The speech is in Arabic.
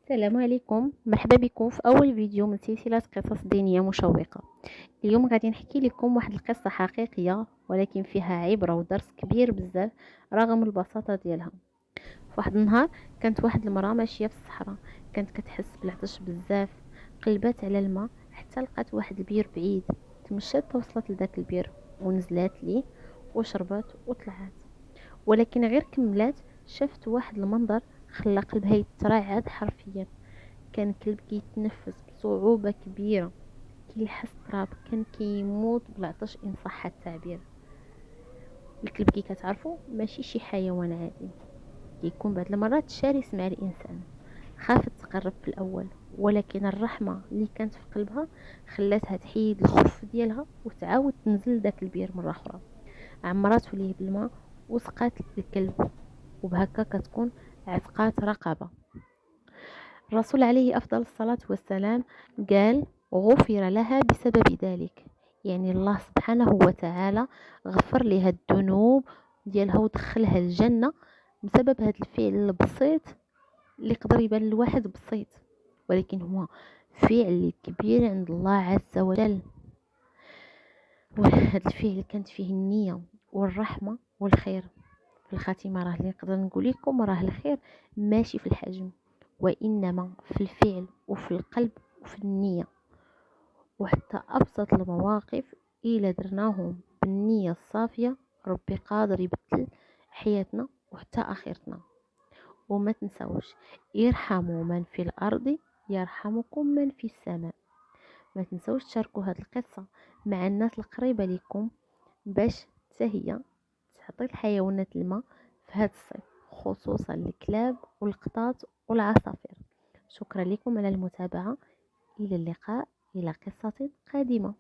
السلام عليكم، مرحبا بكم في اول فيديو من سلسله قصص دينيه مشوقه. اليوم غادي نحكي لكم واحد القصه حقيقيه ولكن فيها عبره ودرس كبير بزاف رغم البساطه ديالها. في واحد النهار كانت واحد المراه ماشيه في الصحراء، كانت كتحس بالعطش بزاف. قلبات على الماء حتى لقات واحد البير بعيد. تمشات توصلت لذاك البير ونزلات ليه وشربات وطلعت. ولكن غير كملات شافت واحد المنظر خلى قلبها يترعد حرفيا. كان كلب كيتنفس بصعوبة كبيرة، كيلحس التراب، كان كيموت بالعطش إن صح التعبير. الكلب كي كتعرفوا ماشي شي حيوان عادي، كيكون بعض المرات شرس مع الإنسان. خافت تقرب في الأول، ولكن الرحمة اللي كانت في قلبها خلاتها تحيد الخوف ديالها وتعاود تنزل داك البير مرة أخرى. عمرات ليه بالماء وسقات الكلب، وبهكا كتكون عتقات رقبة. الرسول عليه أفضل الصلاة والسلام قال: غفر لها بسبب ذلك. يعني الله سبحانه وتعالى غفر لها الذنوب ديالها ودخلها الجنة بسبب هذا الفعل البسيط اللي يقدر يبان لواحد بسيط، ولكن هو فعل كبير عند الله عز وجل. وهذا الفعل كانت فيه النية والرحمة والخير. في الخاتمة راه اللي نقدر نقول لكم راه الخير ماشي في الحجم، وإنما في الفعل وفي القلب وفي النية. وحتى أبسط المواقف إلا درناهم بالنية الصافية ربي قادر يبدل حياتنا وحتى آخرتنا. وما تنسوش، ارحموا من في الأرض يرحمكم من في السماء. ما تنسوش تشاركوا هذه القصة مع الناس القريبة لكم باش هي تعطي الحيوانات الماء في هذا الصيف، خصوصا الكلاب والقطط والعصافير. شكرا لكم على المتابعة، إلى اللقاء، إلى قصة قادمة.